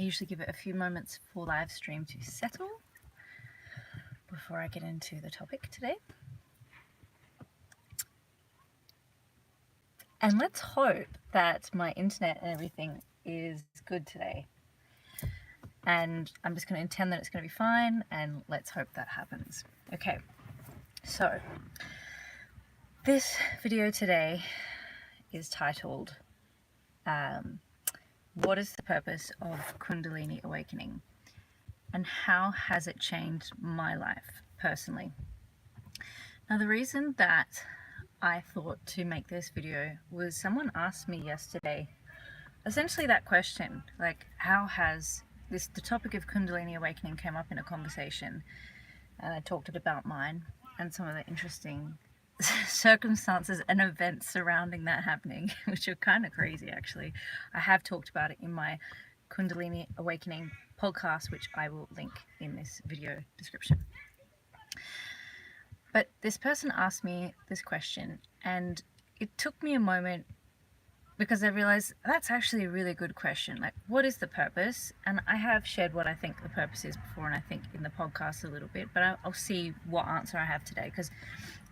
usually give it a few moments for live stream to settle before I get into the topic today. And let's hope that my internet and everything is good today. And I'm just going to intend that it's going to be fine, and let's hope that happens. Okay, so this video today is titled, What is the purpose of Kundalini awakening? And how has it changed my life personally? Now, the reason that I thought to make this video was someone asked me yesterday essentially that question, like, how has the topic of Kundalini awakening came up in a conversation, and I talked about mine and some of the interesting circumstances and events surrounding that happening, which are kind of crazy actually. I have talked about it in my Kundalini awakening podcast, which I will link in this video description. But this person asked me this question, and it took me a moment because I realized that's actually a really good question. Like, what is the purpose? And I have shared what I think the purpose is before, and I think in the podcast a little bit, but I'll see what answer I have today, because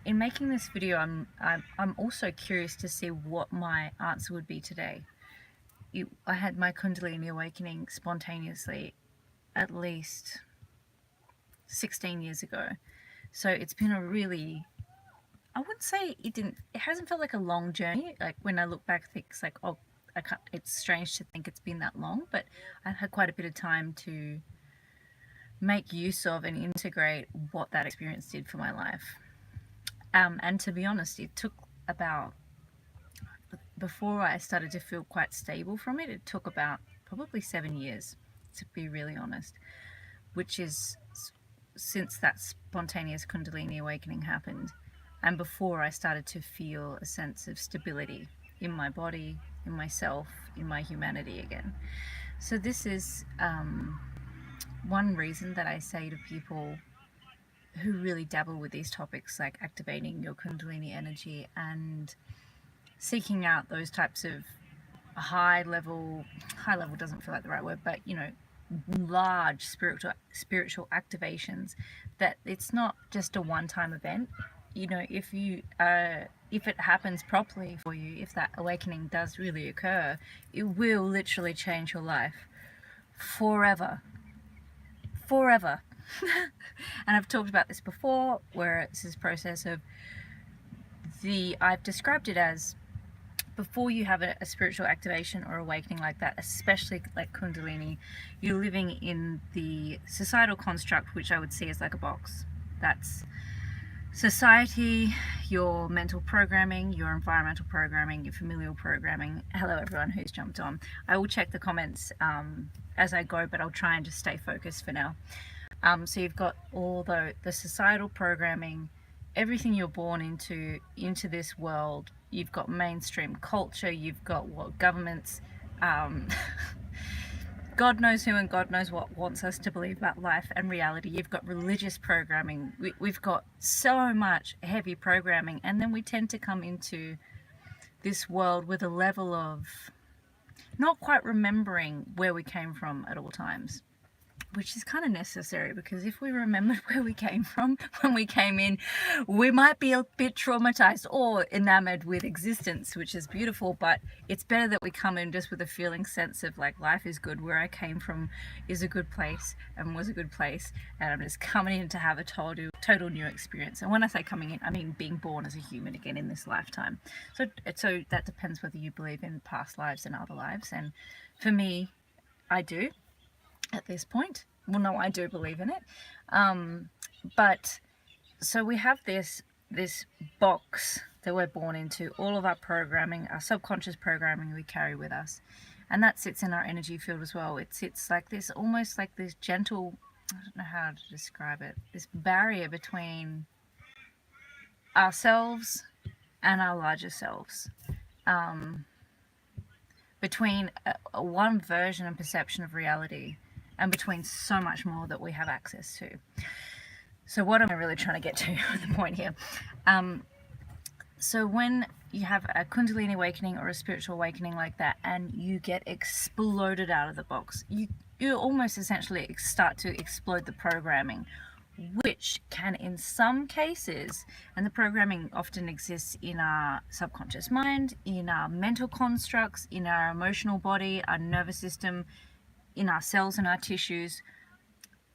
in making this video, I'm also curious to see what my answer would be today. I had my Kundalini awakening spontaneously at least 16 years ago. So it's been a really, I wouldn't say it hasn't felt like a long journey. Like, when I look back, I think it's like, oh, it's strange to think it's been that long, but I've had quite a bit of time to make use of and integrate what that experience did for my life. And to be honest, it took about, before I started to feel quite stable from it, it took about probably 7 years, to be really honest, which is since that spontaneous Kundalini awakening happened, and before I started to feel a sense of stability in my body, in myself, in my humanity again. So this is one reason that I say to people who really dabble with these topics, like activating your Kundalini energy and seeking out those types of high level doesn't feel like the right word, but large spiritual activations, that it's not just a one-time event. If it happens properly for you, if that awakening does really occur, it will literally change your life forever. And I've talked about this before, where it's this process of I've described it as, before you have a spiritual activation or awakening like that, especially like Kundalini, you're living in the societal construct, which I would see as like a box. That's society, your mental programming, your environmental programming, your familial programming. Hello everyone who's jumped on. I will check the comments as I go, but I'll try and just stay focused for now. So you've got all the societal programming, everything you're born into this world. You've got mainstream culture, you've got what governments, God knows who and God knows what wants us to believe about life and reality. You've got religious programming. We've got so much heavy programming, and then we tend to come into this world with a level of not quite remembering where we came from at all times, which is kind of necessary, because if we remembered where we came from when we came in, we might be a bit traumatized or enamored with existence, which is beautiful. But it's better that we come in just with a feeling sense of like, life is good, where I came from is a good place and was a good place, and I'm just coming in to have a total new experience. And when I say coming in, I mean being born as a human again in this lifetime. So that depends whether you believe in past lives and other lives, and for me, I do. At this point, well, no, I do believe in it, but so we have this box that we're born into, all of our programming, our subconscious programming we carry with us, and that sits in our energy field as well. It sits like this, almost like this gentle, I don't know how to describe it, this barrier between ourselves and our larger selves, between one version and perception of reality, and between so much more that we have access to. So what am I really trying to get to with the point here? So when you have a Kundalini awakening or a spiritual awakening like that, and you get exploded out of the box, you almost essentially start to explode the programming, which can in some cases, and the programming often exists in our subconscious mind, in our mental constructs, in our emotional body, our nervous system, in our cells and our tissues.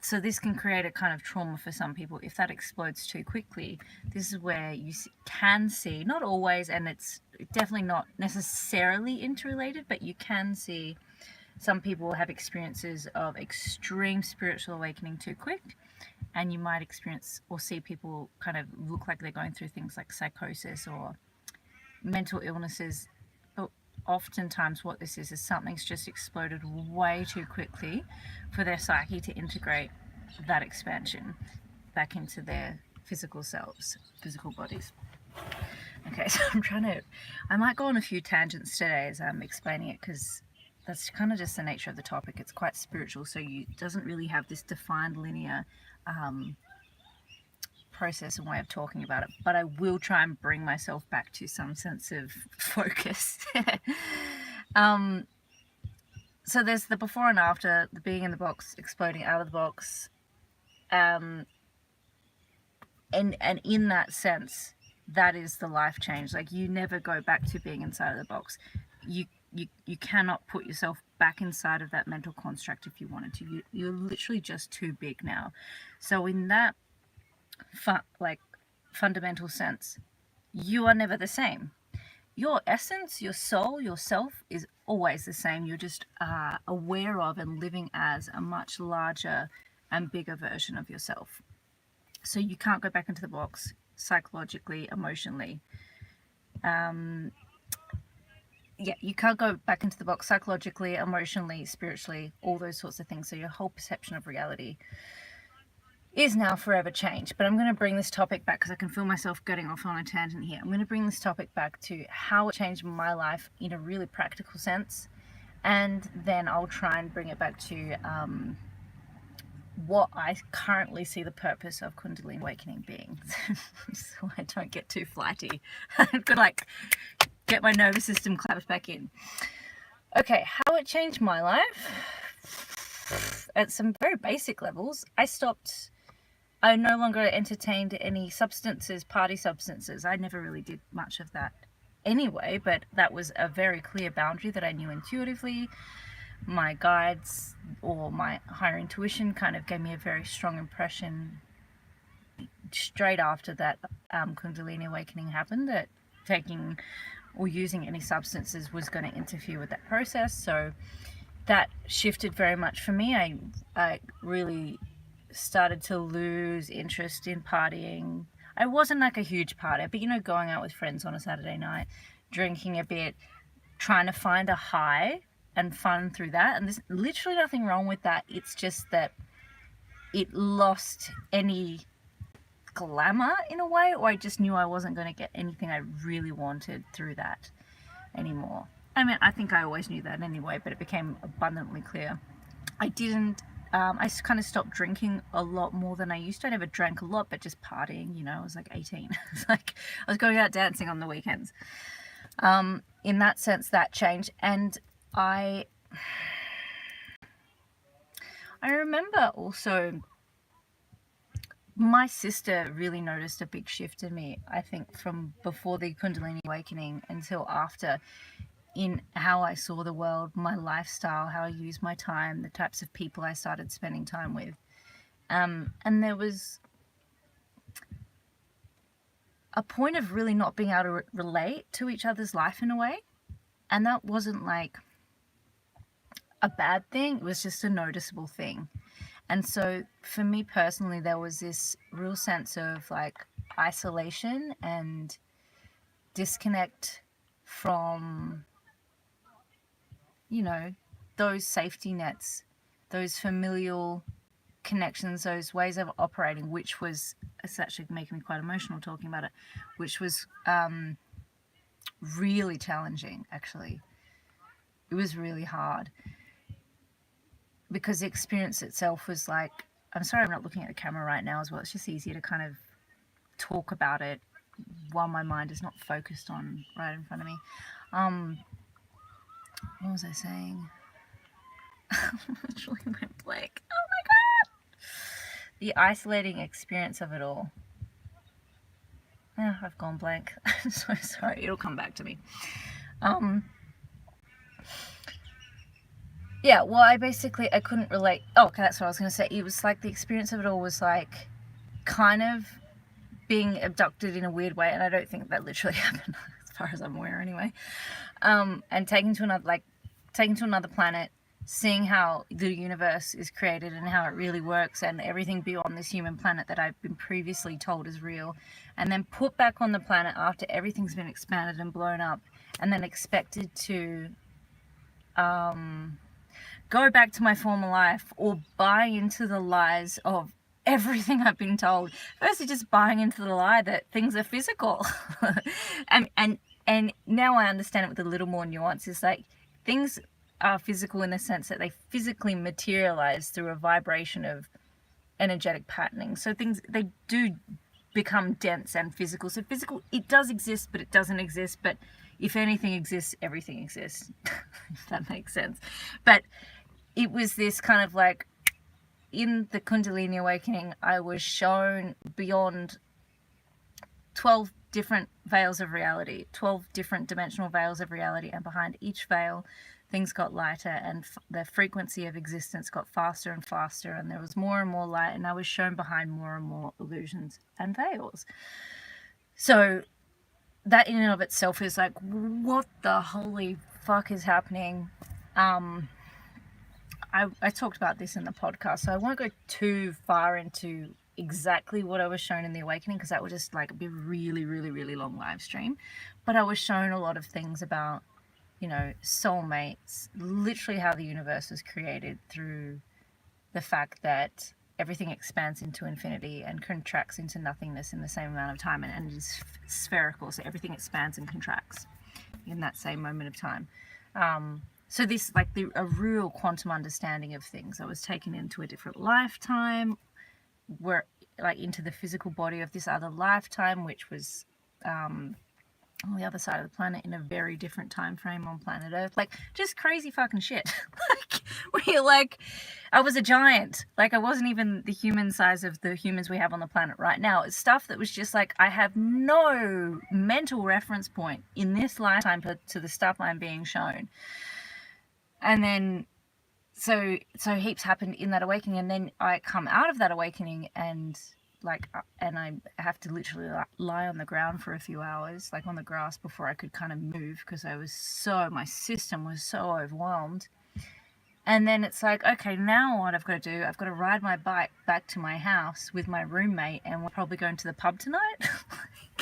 So this can create a kind of trauma for some people if that explodes too quickly. This is where you can see, not always, and it's definitely not necessarily interrelated, but you can see some people have experiences of extreme spiritual awakening too quick, and you might experience or see people kind of look like they're going through things like psychosis or mental illnesses. But oftentimes what this is something's just exploded way too quickly for their psyche to integrate that expansion back into their physical selves, physical bodies. Okay, so I might go on a few tangents today as I'm explaining it, because that's kind of just the nature of the topic. It's quite spiritual, so it doesn't really have this defined linear process and way of talking about it, but I will try and bring myself back to some sense of focus. So there's the before and after, the being in the box, exploding out of the box, and in that sense, that is the life change. Like, you never go back to being inside of the box. You cannot put yourself back inside of that mental construct if you wanted to. You're literally just too big now. So in that fundamental sense, you are never the same. Your essence, your soul, yourself is always the same. You're just aware of and living as a much larger and bigger version of yourself. So you can't go back into the box psychologically, emotionally. You can't go back into the box psychologically, emotionally, spiritually, all those sorts of things. So your whole perception of reality is now forever changed. But I'm going to bring this topic back because I can feel myself getting off on a tangent here. I'm going to bring this topic back to how it changed my life in a really practical sense, and then I'll try and bring it back to what I currently see the purpose of Kundalini awakening being. So I don't get too flighty. I could get my nervous system clapped back in. Okay, how it changed my life at some very basic levels. I no longer entertained any substances, party substances. I never really did much of that anyway, but that was a very clear boundary that I knew intuitively. My guides or my higher intuition kind of gave me a very strong impression straight after that Kundalini awakening happened, that taking or using any substances was going to interfere with that process. So that shifted very much for me. I really started to lose interest in partying. I wasn't like a huge partier, but going out with friends on a Saturday night, drinking a bit, trying to find a high and fun through that. And there's literally nothing wrong with that. It's just that it lost any glamour in a way, or I just knew I wasn't going to get anything I really wanted through that anymore. I mean, I think I always knew that anyway, but it became abundantly clear. I kind of stopped drinking a lot more than I used to. I never drank a lot, but just partying, I was like 18. It's like I was going out dancing on the weekends. In that sense, that changed. And I remember also my sister really noticed a big shift in me, I think, from before the Kundalini awakening until after, in how I saw the world, my lifestyle, how I used my time, the types of people I started spending time with. And there was a point of really not being able to relate to each other's life in a way. And that wasn't like a bad thing, it was just a noticeable thing. And so for me personally, there was this real sense of like isolation and disconnect from, those safety nets, those familial connections, those ways of operating, which was, it's actually making me quite emotional talking about it, which was really challenging, actually. It was really hard because the experience itself was like, I'm sorry I'm not looking at the camera right now as well, it's just easier to kind of talk about it while my mind is not focused on right in front of me. What was I saying? Literally went blank. Oh my god! The isolating experience of it all. I've gone blank. I'm so sorry. It'll come back to me. Yeah, well, I couldn't relate. Oh, okay, that's what I was going to say. It was like the experience of it all was like kind of being abducted in a weird way, and I don't think that literally happened, as far as I'm aware, anyway. And taken to another planet, seeing how the universe is created and how it really works, and everything beyond this human planet that I've been previously told is real, and then put back on the planet after everything's been expanded and blown up, and then expected to go back to my former life or buy into the lies of everything I've been told. Firstly, just buying into the lie that things are physical. and now I understand it with a little more nuance. It's like things are physical in the sense that they physically materialize through a vibration of energetic patterning. So things, they do become dense and physical. So physical, it does exist, but it doesn't exist. But if anything exists, everything exists. If that makes sense. But it was this kind of like, in the Kundalini awakening, I was shown beyond 12 different veils of reality, 12 different dimensional veils of reality, and behind each veil, things got lighter, and the frequency of existence got faster and faster, and there was more and more light, and I was shown behind more and more illusions and veils. So that in and of itself is like, what the holy fuck is happening? I talked about this in the podcast, so I won't go too far into exactly what I was shown in the awakening, because that would just like be a really, really, really long live stream. But I was shown a lot of things about, you know, soulmates, literally how the universe was created through the fact that everything expands into infinity and contracts into nothingness in the same amount of time, and it is spherical, so everything expands and contracts in that same moment of time. So this, like, a real quantum understanding of things. I was taken into a different lifetime, where, like, into the physical body of this other lifetime, which was on the other side of the planet in a very different time frame on planet Earth. Like, just crazy fucking shit. Like, where you're like, I was a giant. Like, I wasn't even the human size of the humans we have on the planet right now. It's stuff that was just like, I have no mental reference point in this lifetime to the stuff I'm being shown. And then, so heaps happened in that awakening, and then I come out of that awakening, and like, and I have to literally lie on the ground for a few hours, like on the grass, before I could kind of move, because my system was so overwhelmed. And then it's like, okay, now what I've got to do, I've got to ride my bike back to my house with my roommate, and we're probably going to the pub tonight.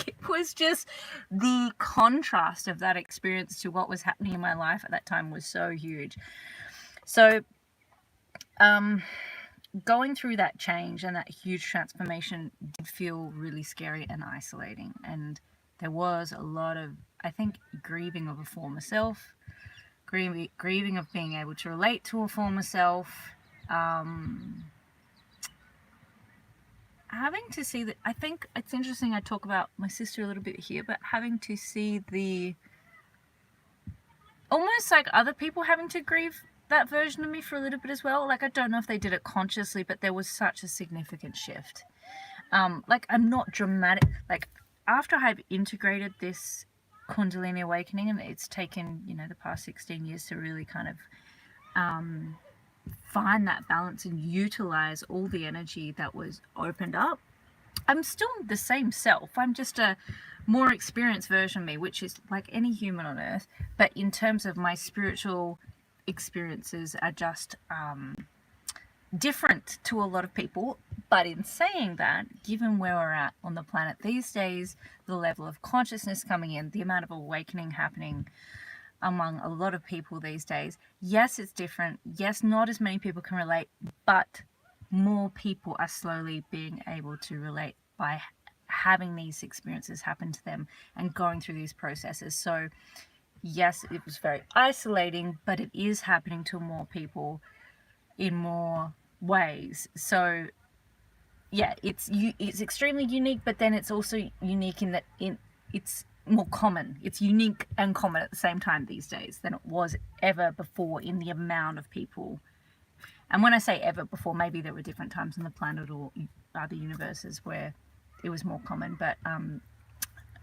It was just the contrast of that experience to what was happening in my life at that time was so huge. So going through that change and that huge transformation did feel really scary and isolating, and there was a lot of, I think, grieving of a former self, grieving of being able to relate to a former self, having to see that. I think it's interesting, I talk about my sister a little bit here, but having to see the, almost like other people having to grieve that version of me for a little bit as well. Like, I don't know if they did it consciously, but there was such a significant shift. Like, I'm not dramatic, like, after I've integrated this Kundalini awakening, and it's taken, you know, the past 16 years to really kind of find that balance and utilize all the energy that was opened up, I'm still the same self. I'm just a more experienced version of me, which is like any human on earth, but in terms of my spiritual experiences are just different to a lot of people. But in saying that, given where we're at on the planet these days, the level of consciousness coming in, the amount of awakening happening among a lot of people these days, yes, it's different. Yes, not as many people can relate, but more people are slowly being able to relate by having these experiences happen to them and going through these processes. So yes, it was very isolating, but it is happening to more people in more ways. So yeah, it's extremely unique, but then it's also unique in that it's more common. It's unique and common at the same time these days than it was ever before in the amount of people And when I say ever before, maybe there were different times on the planet or other universes where it was more common, but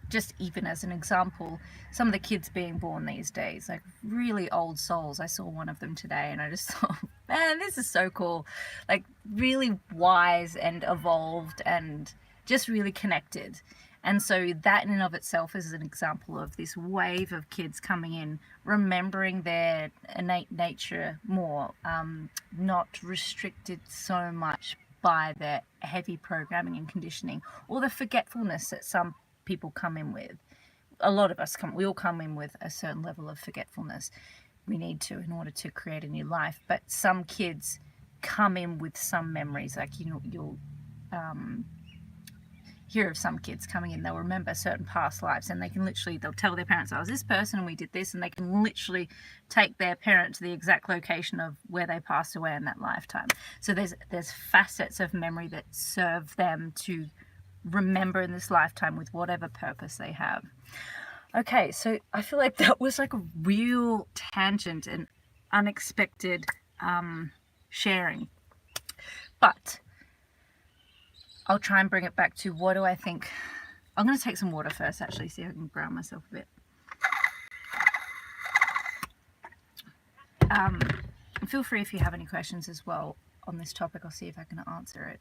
just even as an example, some of the kids being born these days, like really old souls. I saw one of them today and I just thought, man, this is so cool. Like really wise and evolved and just really connected. And so that in and of itself is an example of this wave of kids coming in, remembering their innate nature more, not restricted so much by their heavy programming and conditioning or the forgetfulness that some people come in with. A lot of us we all come in with a certain level of forgetfulness. We need to in order to create a new life. But some kids come in with some memories, like you'll hear of some kids coming in, they'll remember certain past lives and they'll tell their parents, I was this person and we did this, and they can literally take their parent to the exact location of where they passed away in that lifetime. So there's facets of memory that serve them to remember in this lifetime with whatever purpose they have. Okay, so I feel like that was like a real tangent and unexpected sharing, but I'll try and bring it back to what do I think. I'm going to take some water first, actually, see if I can ground myself a bit. Feel free if you have any questions as well on this topic. I'll see if I can answer it.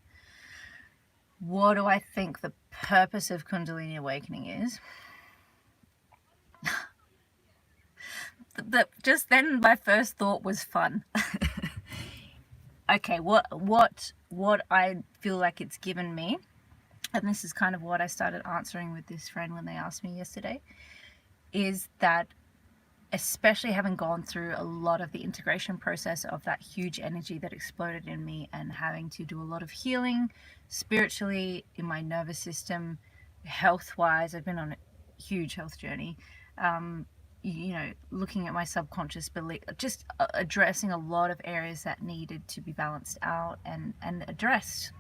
What do I think the purpose of Kundalini awakening is? Just then my first thought was fun. Okay, what I feel like it's given me, and this is kind of what I started answering with this friend when they asked me yesterday, is that especially having gone through a lot of the integration process of that huge energy that exploded in me and having to do a lot of healing spiritually in my nervous system, health-wise, I've been on a huge health journey, looking at my subconscious belief, just addressing a lot of areas that needed to be balanced out and addressed.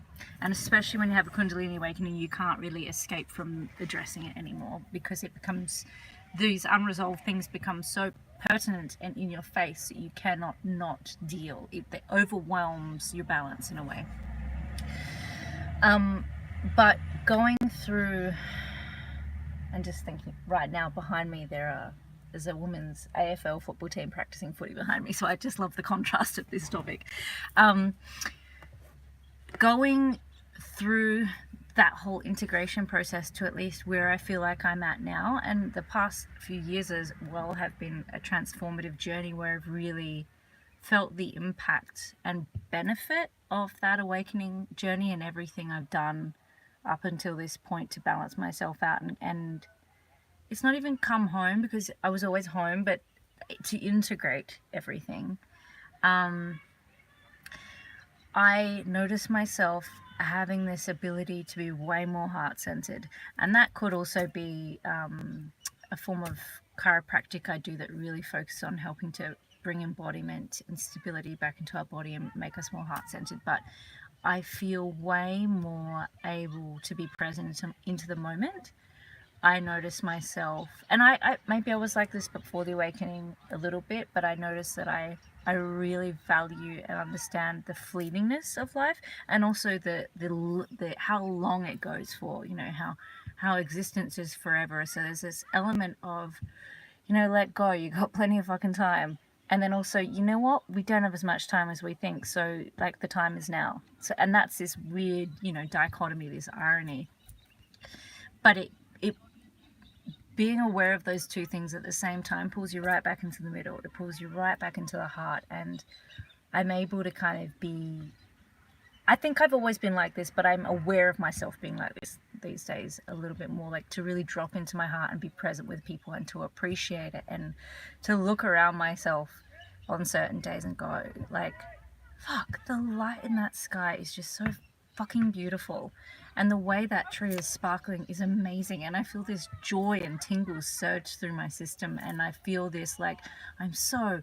And especially when you have a Kundalini awakening, you can't really escape from addressing it anymore, because it becomes, these unresolved things become so pertinent and in your face that you cannot not deal. It overwhelms your balance in a way. But going through and just thinking, right now behind me there's a women's AFL football team practicing footy behind me, so I just love the contrast of this topic. Going through that whole integration process to at least where I feel like I'm at now, and the past few years as well have been a transformative journey where I've really felt the impact and benefit of that awakening journey and everything I've done up until this point to balance myself out, and it's not even come home because I was always home, but to integrate everything. I noticed myself having this ability to be way more heart-centered, and that could also be a form of chiropractic I do that really focuses on helping to bring embodiment and stability back into our body and make us more heart-centered. But I feel way more able to be present into the moment. I notice myself, and I maybe I was like this before the awakening a little bit, but I noticed that I really value and understand the fleetingness of life, and also the how long it goes for, how existence is forever. So there's this element of, let go, you got plenty of fucking time. And then also, you know what, we don't have as much time as we think, so like the time is now. So, and that's this weird, dichotomy, this irony. But it being aware of those two things at the same time pulls you right back into the middle. It pulls you right back into the heart. And I'm able to kind of be, I think I've always been like this, but I'm aware of myself being like this these days a little bit more, like to really drop into my heart and be present with people and to appreciate it and to look around myself on certain days and go, like, fuck, the light in that sky is just so fucking beautiful. And the way that tree is sparkling is amazing. And I feel this joy and tingles surge through my system. And I feel this, like, I'm so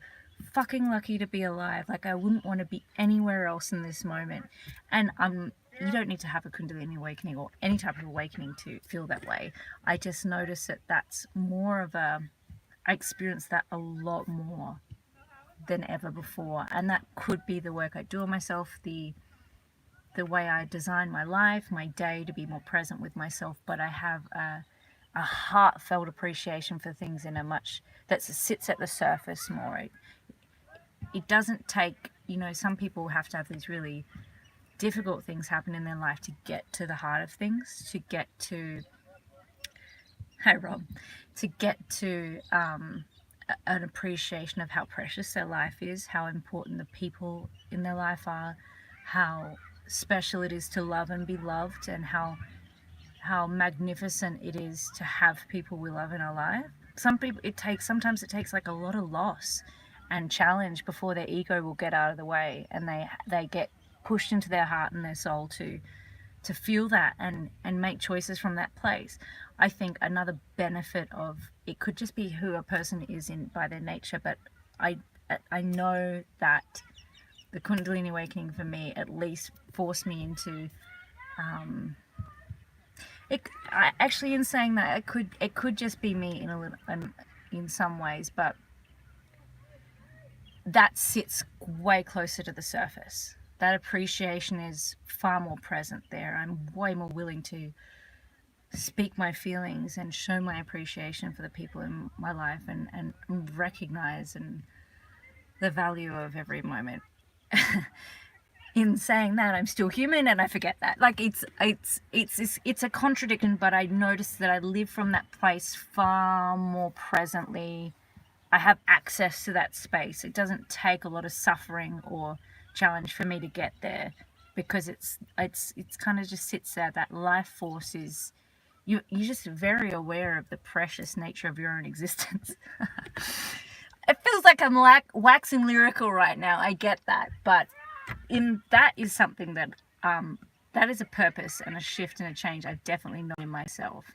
fucking lucky to be alive. Like, I wouldn't want to be anywhere else in this moment. And you don't need to have a Kundalini awakening or any type of awakening to feel that way. I just notice that that's more of I experience that a lot more than ever before. And that could be the work I do on myself, the way I design my life, my day, to be more present with myself. But I have a heartfelt appreciation for things in a much that sits at the surface more. It doesn't take, some people have to have these really difficult things happen in their life to get to the heart of things, to get to, hi Rob, to get to an appreciation of how precious their life is, how important the people in their life are, how special it is to love and be loved, and how magnificent it is to have people we love in our life. Sometimes it takes like a lot of loss and challenge before their ego will get out of the way, and they get pushed into their heart and their soul to feel that and make choices from that place. I think another benefit of it could just be who a person is in by their nature, but I know that the Kundalini awakening for me at least forced me into actually, in saying that, it could just be me in some ways, but that sits way closer to the surface. That appreciation is far more present there. I'm way more willing to speak my feelings and show my appreciation for the people in my life, and recognize the value of every moment. In saying that, I'm still human and I forget that. Like it's a contradiction, but I notice that I live from that place far more presently. I have access to that space. It doesn't take a lot of suffering or challenge for me to get there, because it's kind of just sits there. That life force is, you're just very aware of the precious nature of your own existence. It feels like I'm waxing lyrical right now. I get that, but that is something that that is a purpose and a shift and a change I definitely know in myself.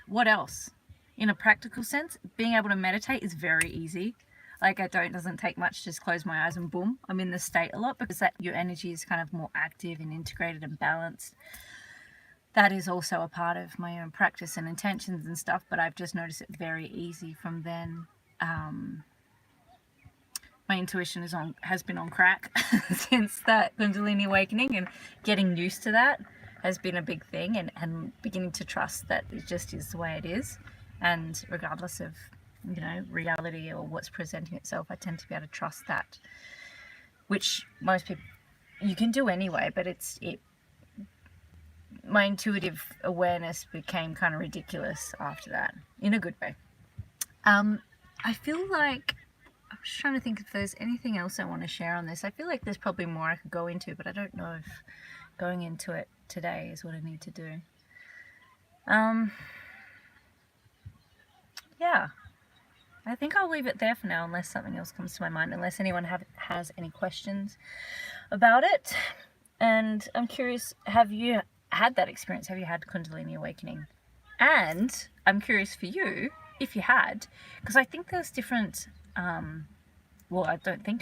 What else? In a practical sense, being able to meditate is very easy. Like it doesn't take much, just close my eyes and boom, I'm in the state a lot, because that your energy is kind of more active and integrated and balanced. That is also a part of my own practice and intentions and stuff, but I've just noticed it very easy from then. My intuition has been on crack since that Kundalini awakening, and getting used to that has been a big thing, and beginning to trust that it just is the way it is, and regardless of reality or what's presenting itself, I tend to be able to trust that, which most people you can do anyway, but my intuitive awareness became kind of ridiculous after that, in a good way. I feel like I'm just trying to think if there's anything else I want to share on this. I feel like there's probably more I could go into, but I don't know if going into it today is what I need to do. Yeah, I think I'll leave it there for now, unless something else comes to my mind, unless anyone has any questions about it. And I'm curious, have you had that experience? Have you had Kundalini awakening? And I'm curious for you, if you had, because I think there's different I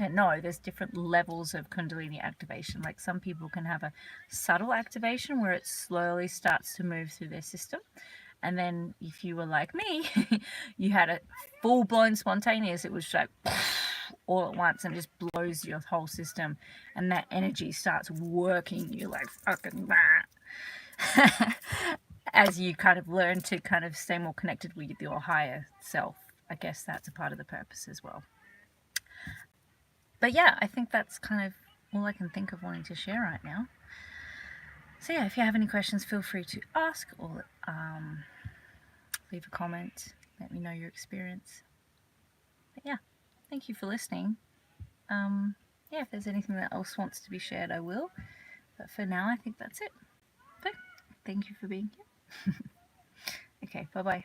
know there's different levels of Kundalini activation. Like some people can have a subtle activation where it slowly starts to move through their system. And then if you were like me, you had a full-blown spontaneous, it was like all at once and just blows your whole system. And that energy starts working you like fucking that. As you kind of learn to kind of stay more connected with your higher self. I guess that's a part of the purpose as well. But yeah, I think that's kind of all I can think of wanting to share right now. So yeah, if you have any questions, feel free to ask or leave a comment. Let me know your experience. But yeah, thank you for listening. Yeah, if there's anything that else wants to be shared, I will. But for now, I think that's it. Okay, thank you for being here. Okay, bye-bye.